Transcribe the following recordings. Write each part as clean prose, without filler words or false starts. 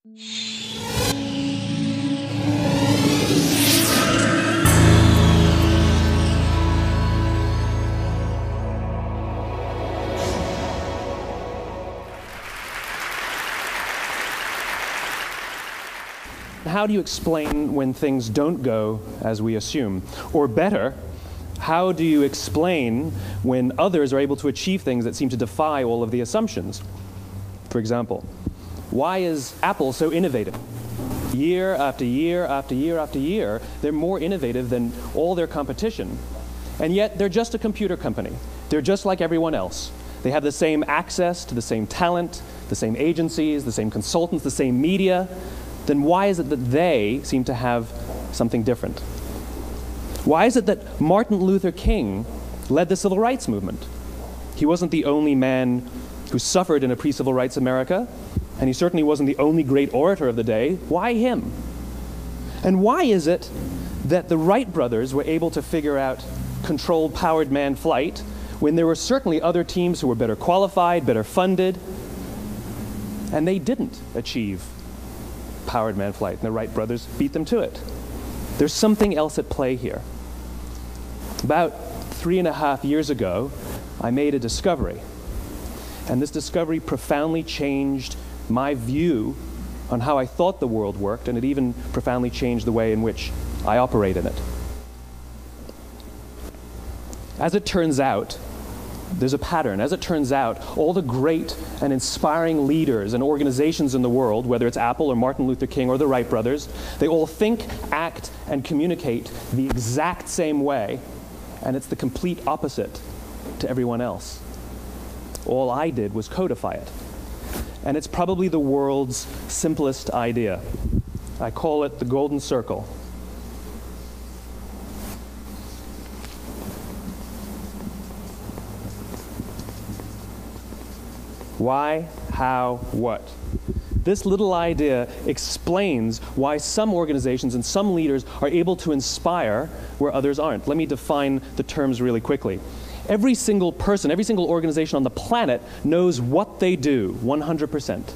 How do you explain when things don't go as we assume? Or better, how do you explain when others are able to achieve things that seem to defy all of the assumptions? For example, why is Apple so innovative? Year after year after year after year, they're more innovative than all their competition. And yet, they're just a computer company. They're just like everyone else. They have the same access to the same talent, the same agencies, the same consultants, the same media. Then why is it that they seem to have something different? Why is it that Martin Luther King led the civil rights movement? He wasn't the only man who suffered in a pre-civil rights America, and he certainly wasn't the only great orator of the day. Why him? And why is it that the Wright brothers were able to figure out controlled powered manned flight when there were certainly other teams who were better qualified, better funded, and they didn't achieve powered manned flight, and the Wright brothers beat them to it? There's something else at play here. About 3.5 years ago, I made a discovery, and this discovery profoundly changed my view on how I thought the world worked, and it even profoundly changed the way in which I operate in it. As it turns out, there's a pattern. As it turns out, all the great and inspiring leaders and organizations in the world, whether it's Apple or Martin Luther King or the Wright brothers, they all think, act, and communicate the exact same way, and it's the complete opposite to everyone else. All I did was codify it. And it's probably the world's simplest idea. I call it the golden circle. Why, how, what? This little idea explains why some organizations and some leaders are able to inspire where others aren't. Let me define the terms really quickly. Every single person, every single organization on the planet knows what they do, 100%.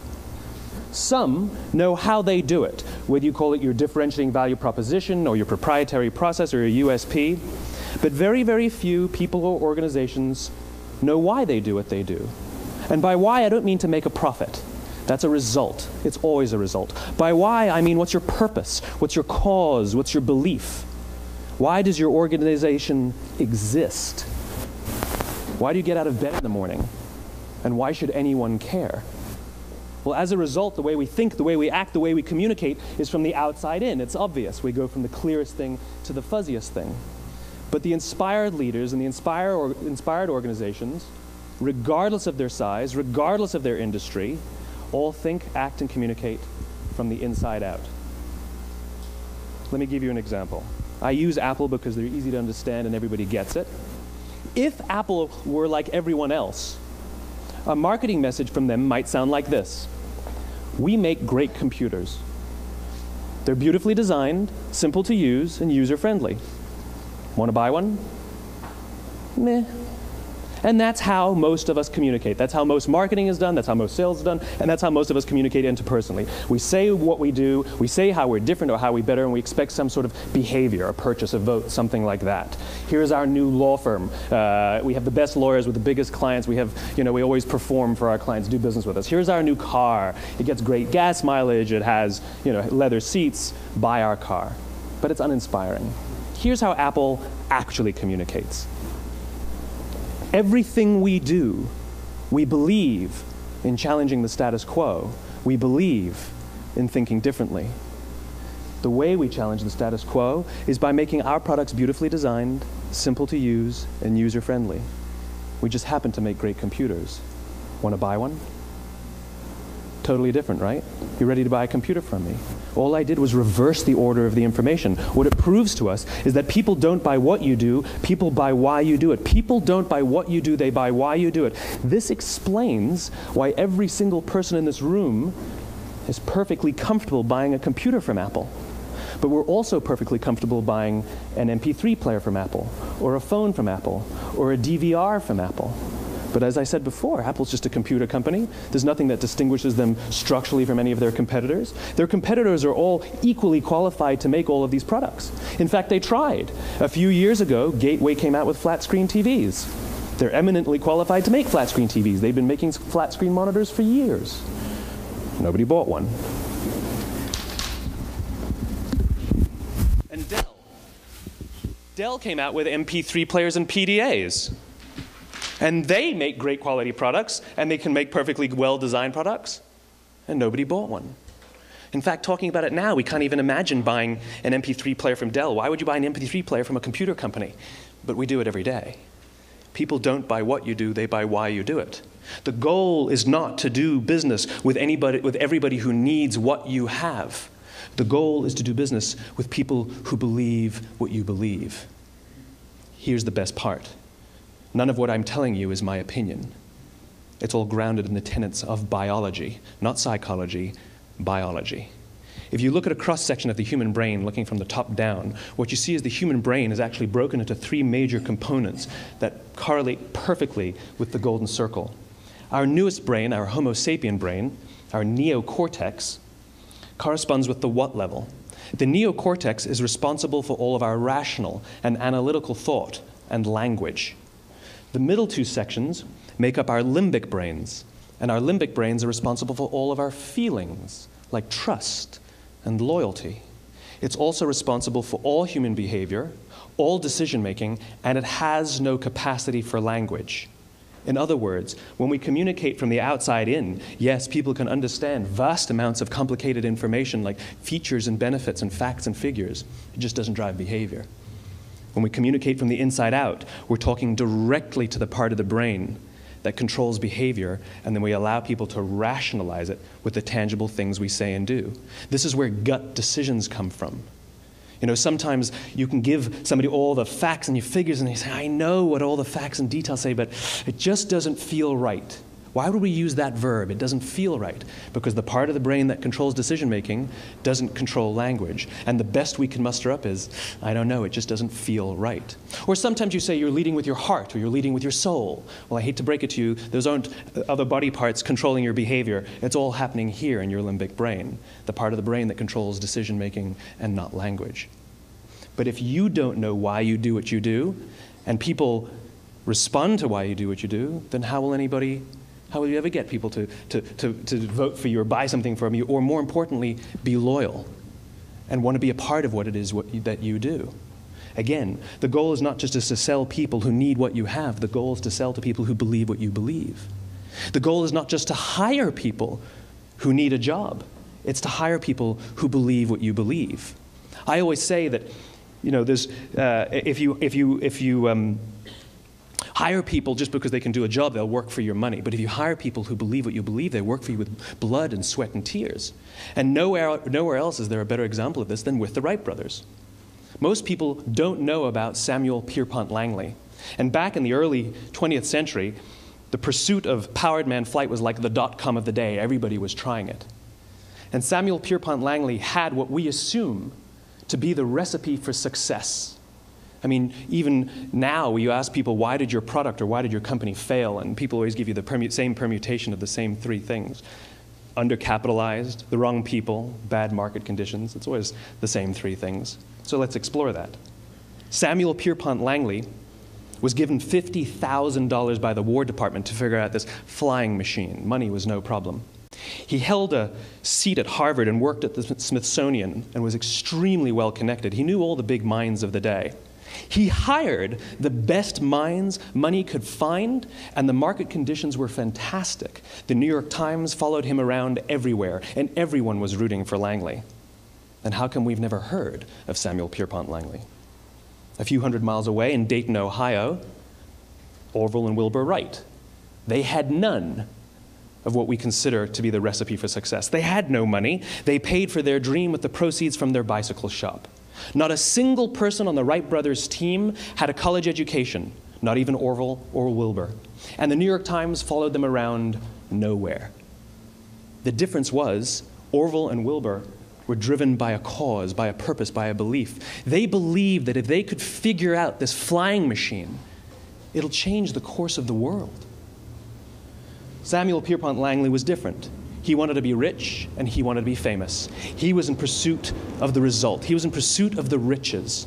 Some know how they do it, whether you call it your differentiating value proposition or your proprietary process or your USP. But very, very few people or organizations know why they do what they do. And by why, I don't mean to make a profit. That's a result. It's always a result. By why, I mean what's your purpose? What's your cause? What's your belief? Why does your organization exist? Why do you get out of bed in the morning? And why should anyone care? Well, as a result, the way we think, the way we act, the way we communicate is from the outside in. It's obvious. We go from the clearest thing to the fuzziest thing. But the inspired leaders and the inspired organizations, regardless of their size, regardless of their industry, all think, act, and communicate from the inside out. Let me give you an example. I use Apple because they're easy to understand and everybody gets it. If Apple were like everyone else, a marketing message from them might sound like this. We make great computers. They're beautifully designed, simple to use, and user-friendly. Want to buy one? Meh. And that's how most of us communicate. That's how most marketing is done, that's how most sales is done, and that's how most of us communicate interpersonally. We say what we do, we say how we're different or how we're better, and we expect some sort of behavior, a purchase, a vote, something like that. Here's our new law firm. We have the best lawyers with the biggest clients. We have, we always perform for our clients, do business with us. Here's our new car. It gets great gas mileage. It has, leather seats. Buy our car. But it's uninspiring. Here's how Apple actually communicates. Everything we do, we believe in challenging the status quo. We believe in thinking differently. The way we challenge the status quo is by making our products beautifully designed, simple to use, and user-friendly. We just happen to make great computers. Want to buy one? Totally different, right? You're ready to buy a computer from me. All I did was reverse the order of the information. What it proves to us is that people don't buy what you do, people buy why you do it. People don't buy what you do, they buy why you do it. This explains why every single person in this room is perfectly comfortable buying a computer from Apple. But we're also perfectly comfortable buying an MP3 player from Apple, or a phone from Apple, or a DVR from Apple. But as I said before, Apple's just a computer company. There's nothing that distinguishes them structurally from any of their competitors. Their competitors are all equally qualified to make all of these products. In fact, they tried. A few years ago, Gateway came out with flat-screen TVs. They're eminently qualified to make flat-screen TVs. They've been making flat-screen monitors for years. Nobody bought one. And Dell came out with MP3 players and PDAs. And they make great quality products, and they can make perfectly well-designed products, and nobody bought one. In fact, talking about it now, we can't even imagine buying an MP3 player from Dell. Why would you buy an MP3 player from a computer company? But we do it every day. People don't buy what you do, they buy why you do it. The goal is not to do business with everybody who needs what you have. The goal is to do business with people who believe what you believe. Here's the best part. None of what I'm telling you is my opinion. It's all grounded in the tenets of biology, not psychology, biology. If you look at a cross-section of the human brain, looking from the top down, what you see is the human brain is actually broken into 3 major components that correlate perfectly with the golden circle. Our newest brain, our Homo sapien brain, our neocortex, corresponds with the what level. The neocortex is responsible for all of our rational and analytical thought and language. The middle 2 sections make up our limbic brains, and our limbic brains are responsible for all of our feelings, like trust and loyalty. It's also responsible for all human behavior, all decision-making, and it has no capacity for language. In other words, when we communicate from the outside in, yes, people can understand vast amounts of complicated information like features and benefits and facts and figures. It just doesn't drive behavior. When we communicate from the inside out, we're talking directly to the part of the brain that controls behavior, and then we allow people to rationalize it with the tangible things we say and do. This is where gut decisions come from. You know, sometimes you can give somebody all the facts and your figures, and they say, I know what all the facts and details say, but it just doesn't feel right. Why would we use that verb? It doesn't feel right. Because the part of the brain that controls decision-making doesn't control language. And the best we can muster up is, I don't know, it just doesn't feel right. Or sometimes you say you're leading with your heart or you're leading with your soul. Well, I hate to break it to you, those aren't other body parts controlling your behavior. It's all happening here in your limbic brain, the part of the brain that controls decision-making and not language. But if you don't know why you do what you do, and people respond to why you do what you do, then how will you ever get people to vote for you or buy something from you, or more importantly, be loyal and want to be a part of what it is that you do? Again, the goal is not just to sell people who need what you have. The goal is to sell to people who believe what you believe. The goal is not just to hire people who need a job. It's to hire people who believe what you believe. I always say that, you know, there's, if you hire people just because they can do a job, they'll work for your money. But if you hire people who believe what you believe, they work for you with blood and sweat and tears. And nowhere else is there a better example of this than with the Wright brothers. Most people don't know about Samuel Pierpont Langley. And back in the early 20th century, the pursuit of powered man flight was like the dot-com of the day. Everybody was trying it. And Samuel Pierpont Langley had what we assume to be the recipe for success. I mean, even now, you ask people, why did your product or why did your company fail? And people always give you the same permutation of the same 3 things. Undercapitalized, the wrong people, bad market conditions. It's always the same 3 things. So let's explore that. Samuel Pierpont Langley was given $50,000 by the War Department to figure out this flying machine. Money was no problem. He held a seat at Harvard and worked at the Smithsonian and was extremely well connected. He knew all the big minds of the day. He hired the best minds money could find, and the market conditions were fantastic. The New York Times followed him around everywhere, and everyone was rooting for Langley. And how come we've never heard of Samuel Pierpont Langley? A few hundred miles away in Dayton, Ohio, Orville and Wilbur Wright. They had none of what we consider to be the recipe for success. They had no money. They paid for their dream with the proceeds from their bicycle shop. Not a single person on the Wright brothers' team had a college education, not even Orville or Wilbur. And the New York Times followed them around nowhere. The difference was Orville and Wilbur were driven by a cause, by a purpose, by a belief. They believed that if they could figure out this flying machine, it'll change the course of the world. Samuel Pierpont Langley was different. He wanted to be rich, and he wanted to be famous. He was in pursuit of the result. He was in pursuit of the riches.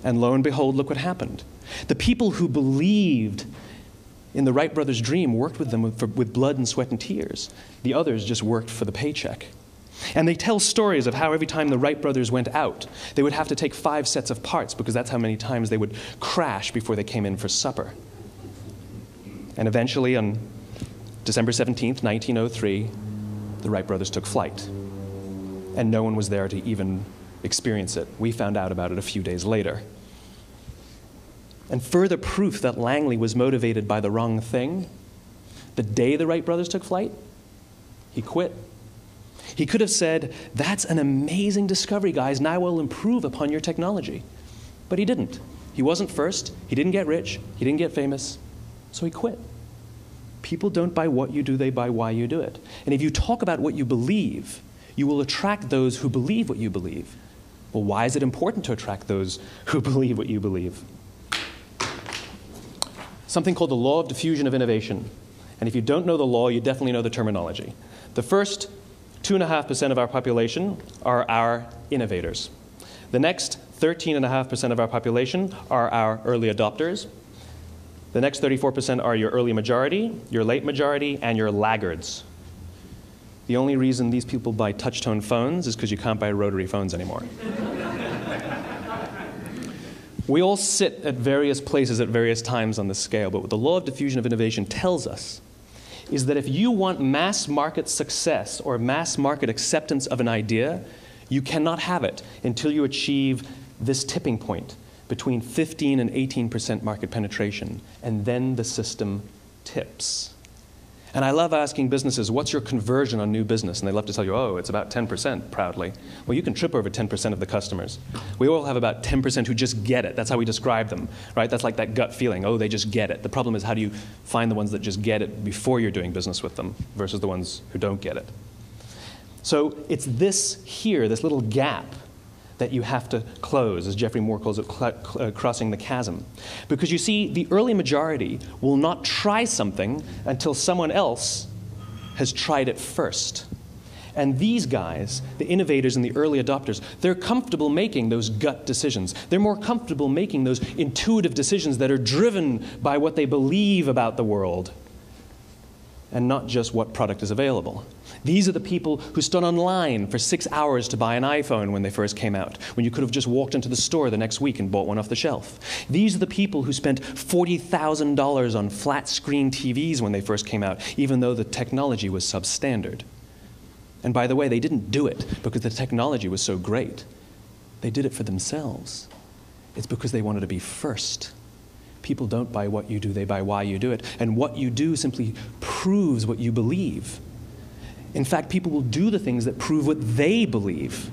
And lo and behold, look what happened. The people who believed in the Wright brothers' dream worked with them with blood and sweat and tears. The others just worked for the paycheck. And they tell stories of how every time the Wright brothers went out, they would have to take 5 sets of parts because that's how many times they would crash before they came in for supper. And eventually, on December 17th, 1903, the Wright brothers took flight. And no one was there to even experience it. We found out about it a few days later. And further proof that Langley was motivated by the wrong thing, the day the Wright brothers took flight, he quit. He could have said, "That's an amazing discovery, guys. Now we'll improve upon your technology." But he didn't. He wasn't first. He didn't get rich. He didn't get famous. So he quit. People don't buy what you do, they buy why you do it. And if you talk about what you believe, you will attract those who believe what you believe. Well, why is it important to attract those who believe what you believe? Something called the law of diffusion of innovation. And if you don't know the law, you definitely know the terminology. The first 2.5% of our population are our innovators. The next 13.5% of our population are our early adopters. The next 34% are your early majority, your late majority, and your laggards. The only reason these people buy touch-tone phones is because you can't buy rotary phones anymore. We all sit at various places at various times on the scale, but what the law of diffusion of innovation tells us is that if you want mass market success or mass market acceptance of an idea, you cannot have it until you achieve this tipping point between 15 and 18% market penetration, and then the system tips. And I love asking businesses, what's your conversion on new business? And they love to tell you, oh, it's about 10%, proudly. Well, you can trip over 10% of the customers. We all have about 10% who just get it. That's how we describe them, right? That's like that gut feeling, oh, they just get it. The problem is, how do you find the ones that just get it before you're doing business with them versus the ones who don't get it? So it's this here, this little gap, that you have to close, as Geoffrey Moore calls it, crossing the chasm. Because you see, the early majority will not try something until someone else has tried it first. And these guys, the innovators and the early adopters, they're comfortable making those gut decisions. They're more comfortable making those intuitive decisions that are driven by what they believe about the world, and not just what product is available. These are the people who stood online for 6 hours to buy an iPhone when they first came out, when you could have just walked into the store the next week and bought one off the shelf. These are the people who spent $40,000 on flat-screen TVs when they first came out, even though the technology was substandard. And by the way, they didn't do it because the technology was so great. They did it for themselves. It's because they wanted to be first. People don't buy what you do, they buy why you do it. And what you do simply proves what you believe. In fact, people will do the things that prove what they believe.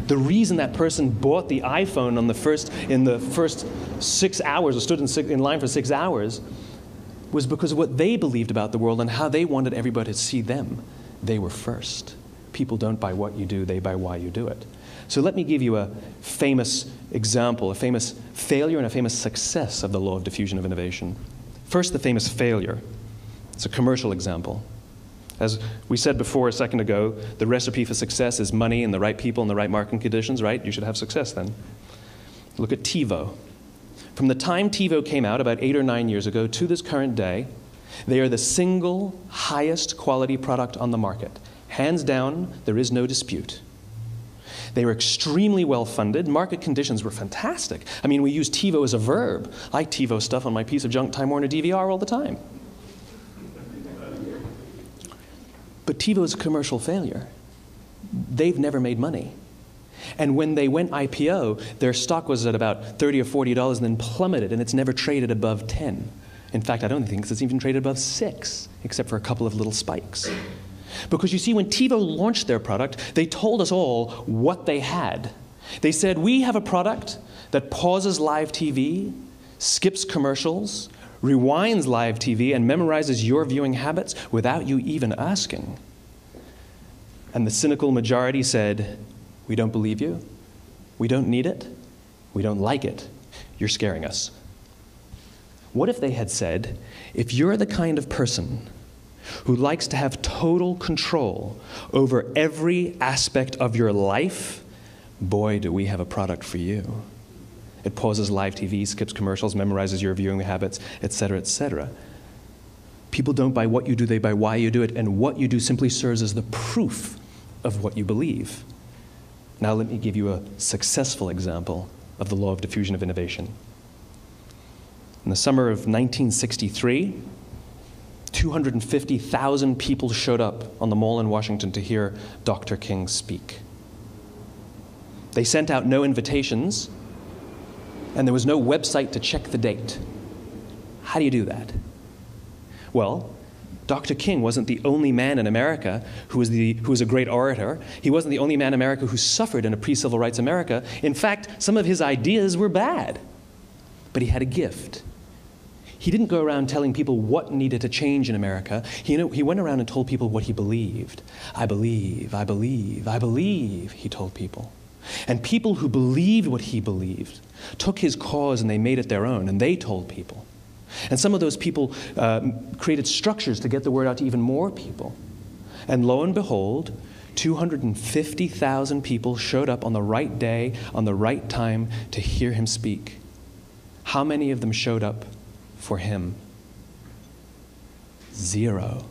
The reason that person bought the iPhone in the first 6 hours, or stood in line for 6 hours, was because of what they believed about the world and how they wanted everybody to see them. They were first. People don't buy what you do, they buy why you do it. So let me give you a famous example, a famous failure and a famous success of the law of diffusion of innovation. First, the famous failure. It's a commercial example. As we said before a second ago, the recipe for success is money and the right people and the right marketing conditions, right? You should have success then. Look at TiVo. From the time TiVo came out about 8 or 9 years ago to this current day, they are the single highest quality product on the market. Hands down, there is no dispute. They were extremely well funded. Market conditions were fantastic. I mean, we use TiVo as a verb. I TiVo stuff on my piece of junk Time Warner DVR all the time. But TiVo is a commercial failure. They've never made money. And when they went IPO, their stock was at about $30 or $40 and then plummeted, and it's never traded above 10. In fact, I don't think it's even traded above 6, except for a couple of little spikes. Because you see, when TiVo launched their product, they told us all what they had. They said, we have a product that pauses live TV, skips commercials, rewinds live TV, and memorizes your viewing habits without you even asking. And the cynical majority said, we don't believe you, we don't need it, we don't like it, you're scaring us. What if they had said, if you're the kind of person who likes to have total control over every aspect of your life, boy, do we have a product for you. It pauses live TV, skips commercials, memorizes your viewing habits, etc., etc. People don't buy what you do, they buy why you do it, and what you do simply serves as the proof of what you believe. Now let me give you a successful example of the law of diffusion of innovation. In the summer of 1963, 250,000 people showed up on the Mall in Washington to hear Dr. King speak. They sent out no invitations, and there was no website to check the date. How do you do that? Well, Dr. King wasn't the only man in America who was a great orator. He wasn't the only man in America who suffered in a pre-civil rights America. In fact, some of his ideas were bad. But he had a gift. He didn't go around telling people what needed to change in America. He went around and told people what he believed. I believe, I believe, I believe, he told people. And people who believed what he believed took his cause and they made it their own, and they told people. And some of those people created structures to get the word out to even more people. And lo and behold, 250,000 people showed up on the right day, on the right time to hear him speak. How many of them showed up for him? 0.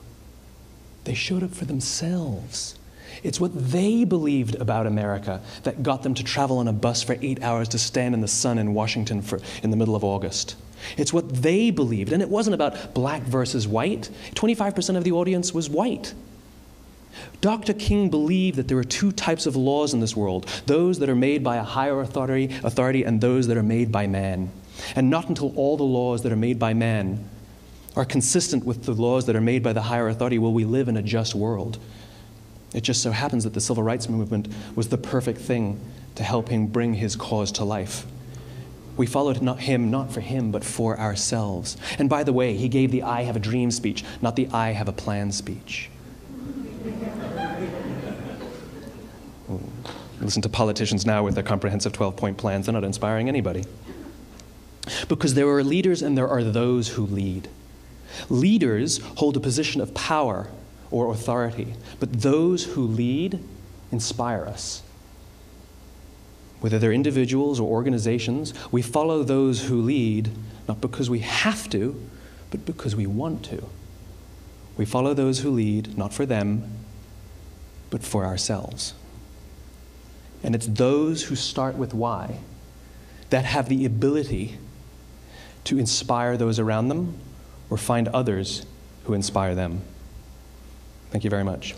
They showed up for themselves. It's what they believed about America that got them to travel on a bus for 8 hours to stand in the sun in Washington in the middle of August. It's what they believed, and it wasn't about black versus white. 25% of the audience was white. Dr. King believed that there are 2 types of laws in this world, those that are made by a higher authority and those that are made by man. And not until all the laws that are made by man are consistent with the laws that are made by the higher authority will we live in a just world. It just so happens that the civil rights movement was the perfect thing to help him bring his cause to life. We followed him not for him, but for ourselves. And by the way, he gave the I have a dream speech, not the I have a plan speech. Listen to politicians now with their comprehensive 12-point plans. They're not inspiring anybody. Because there are leaders and there are those who lead. Leaders hold a position of power or authority, but those who lead inspire us. Whether they're individuals or organizations, we follow those who lead, not because we have to, but because we want to. We follow those who lead, not for them, but for ourselves. And it's those who start with why that have the ability to inspire those around them or find others who inspire them. Thank you very much.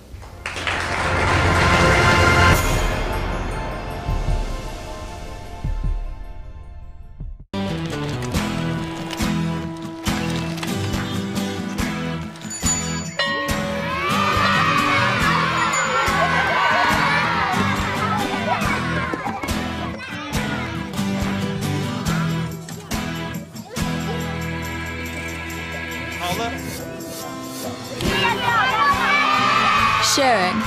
Sharing.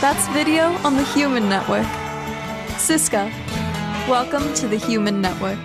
That's video on the Human Network. Siska, welcome to the Human Network.